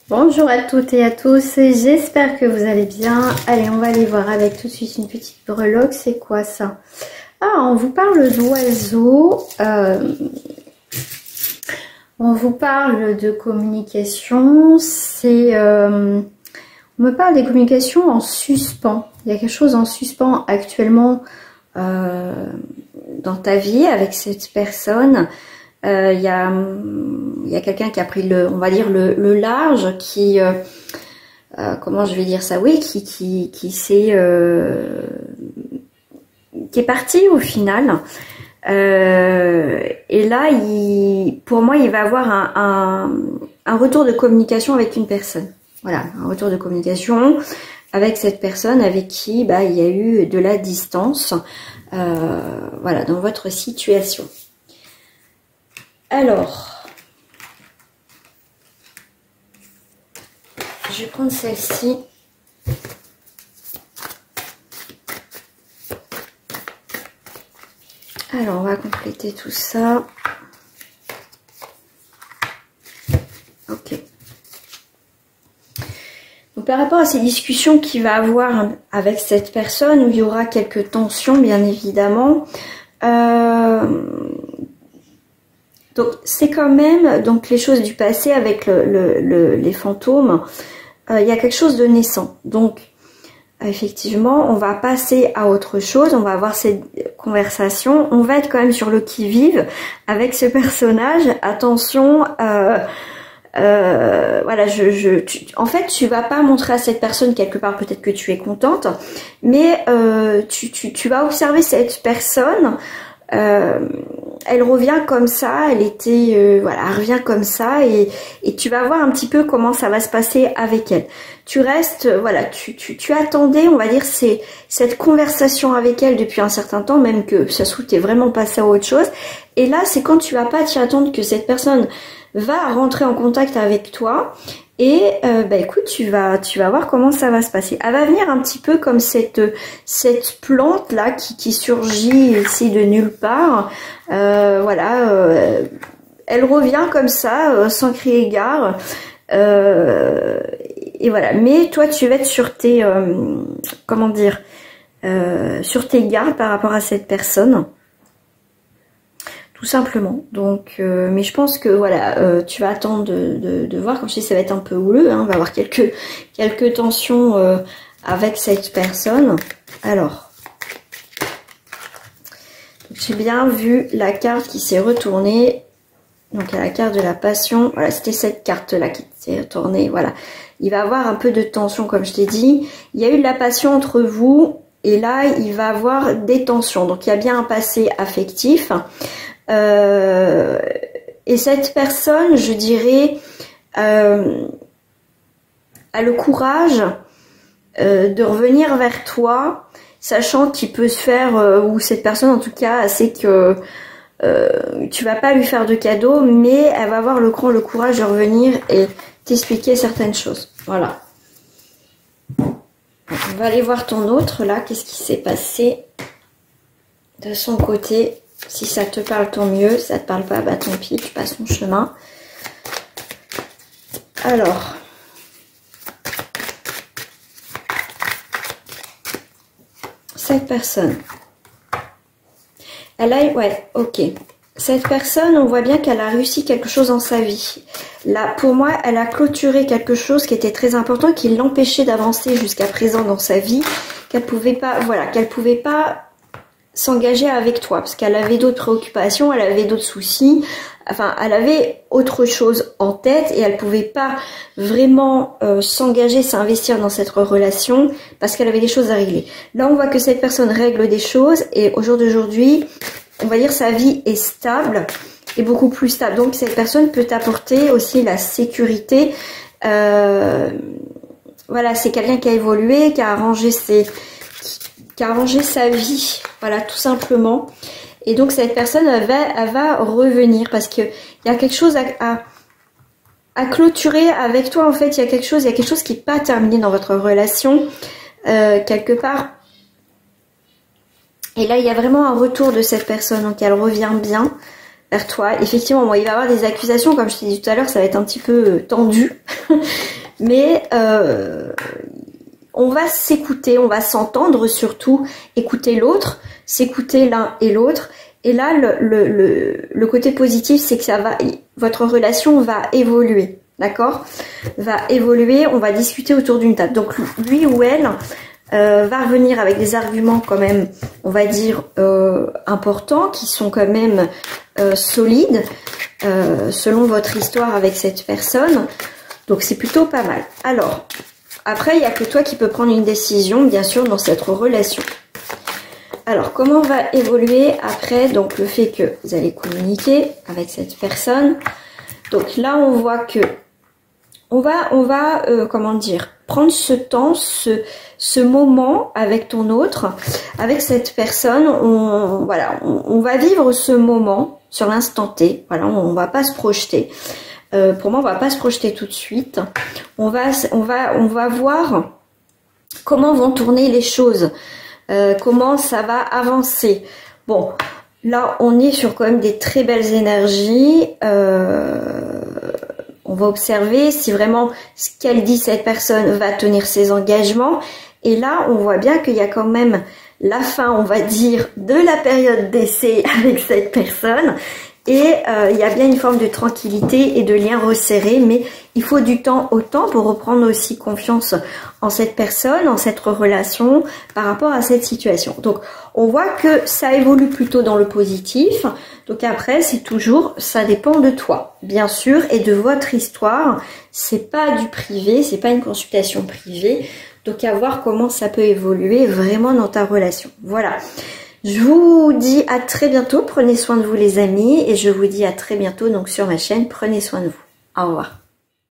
Bonjour à toutes et à tous, j'espère que vous allez bien. Allez, on va aller voir avec tout de suite une petite breloque. C'est quoi ça? Ah, on vous parle d'oiseaux, on vous parle de communication, on me parle des communications en suspens. Il y a quelque chose en suspens actuellement dans ta vie avec cette personne. Il y a quelqu'un qui a pris on va dire le large, qui comment je vais dire ça, oui, qui est parti au final. Et là, pour moi, il va avoir un retour de communication avec une personne. Voilà, un retour de communication avec cette personne avec qui il y a eu de la distance. Voilà, dans votre situation. Alors, je vais prendre celle-ci. Alors, on va compléter tout ça. Ok. Donc, par rapport à ces discussions qu'il va avoir avec cette personne, où il y aura quelques tensions, bien évidemment, donc c'est quand même les choses du passé avec les fantômes. Il y a quelque chose de naissant. Donc effectivement, on va passer à autre chose. On va avoir cette conversation. On va être quand même sur le qui-vive avec ce personnage. Attention. Voilà, en fait, tu vas pas montrer à cette personne quelque part peut-être que tu es contente, mais tu vas observer cette personne. Elle revient comme ça, elle revient comme ça, et tu vas voir un petit peu comment ça va se passer avec elle. Tu restes, voilà, tu attendais, on va dire, cette conversation avec elle depuis un certain temps, même que ça se trouve t'es vraiment passé à autre chose. Et là, c'est quand tu vas pas t'y attendre que cette personne va rentrer en contact avec toi. Et écoute, tu vas voir comment ça va se passer. Elle va venir un petit peu comme cette plante là qui surgit ici de nulle part. Voilà, elle revient comme ça, sans crier gare. Et voilà. Mais toi, tu vas être sur tes comment dire, sur tes gardes par rapport à cette personne. Tout simplement. Donc, mais je pense que voilà, tu vas attendre de voir. Comme je dis, ça va être un peu houleux. Hein, on va avoir quelques tensions avec cette personne. Alors, j'ai bien vu la carte qui s'est retournée. Donc, à la carte de la passion. Voilà, c'était cette carte-là qui s'est retournée. Voilà, il va avoir un peu de tension, comme je t'ai dit. Il y a eu de la passion entre vous, et là, il va avoir des tensions. Donc, il y a bien un passé affectif. Et cette personne, je dirais, a le courage de revenir vers toi, sachant qu'il peut se faire, ou cette personne en tout cas sait que tu vas pas lui faire de cadeau, mais elle va avoir le courage de revenir et t'expliquer certaines choses. Voilà. On va aller voir ton autre là, qu'est-ce qui s'est passé de son côté. Si ça te parle, tant mieux. Si ça te parle pas, bah tant pis, tu passes ton chemin. Alors, cette personne, ouais, ok. Cette personne, on voit bien qu'elle a réussi quelque chose dans sa vie. Là, pour moi, elle a clôturé quelque chose qui était très important, qui l'empêchait d'avancer jusqu'à présent dans sa vie, qu'elle pouvait pas, voilà, qu'elle pouvait pas s'engager avec toi, parce qu'elle avait d'autres préoccupations, elle avait d'autres soucis, enfin elle avait autre chose en tête et elle pouvait pas vraiment s'engager, s'investir dans cette relation parce qu'elle avait des choses à régler. Là on voit que cette personne règle des choses et au jour d'aujourd'hui, on va dire sa vie est stable et beaucoup plus stable. Donc cette personne peut t'apporter aussi la sécurité. Voilà, c'est quelqu'un qui a évolué, qui a arrangé sa vie, voilà, tout simplement. Et donc cette personne, elle va revenir parce que il y a quelque chose à clôturer avec toi. En fait, il y a quelque chose qui n'est pas terminé dans votre relation quelque part. Et là, il y a vraiment un retour de cette personne, donc elle revient bien. vers toi. Effectivement, bon, il va y avoir des accusations, comme je t'ai dit tout à l'heure, ça va être un petit peu tendu. Mais on va s'écouter, on va s'entendre surtout, écouter l'autre, s'écouter l'un et l'autre. Et là, le côté positif, c'est que votre relation va évoluer, d'accord? Va évoluer, on va discuter autour d'une table. Donc lui ou elle va revenir avec des arguments quand même, on va dire, importants, qui sont quand même solides, selon votre histoire avec cette personne. Donc c'est plutôt pas mal. Alors, après, il n'y a que toi qui peux prendre une décision, bien sûr, dans cette relation. Alors, comment va évoluer après, donc, le fait que vous allez communiquer avec cette personne. Donc là, on voit que on va comment dire, prendre ce temps, ce moment avec ton autre, avec cette personne. On va vivre ce moment sur l'instant T. Voilà, on va pas se projeter. Pour moi, on va pas se projeter tout de suite. On va voir comment vont tourner les choses, comment ça va avancer. Bon, là, on est sur quand même des très belles énergies. On va observer si vraiment ce qu'elle dit, cette personne, va tenir ses engagements. Et là, on voit bien qu'il y a quand même la fin, on va dire, de la période d'essai avec cette personne. Et il y a bien une forme de tranquillité et de lien resserré, mais il faut du temps au temps pour reprendre aussi confiance en cette personne, en cette relation, par rapport à cette situation. Donc, on voit que ça évolue plutôt dans le positif. Donc après, c'est toujours, ça dépend de toi, bien sûr, et de votre histoire. C'est pas du privé, c'est pas une consultation privée. Donc, à voir comment ça peut évoluer vraiment dans ta relation. Voilà. Je vous dis à très bientôt, prenez soin de vous les amis, et je vous dis à très bientôt donc sur ma chaîne, prenez soin de vous. Au revoir.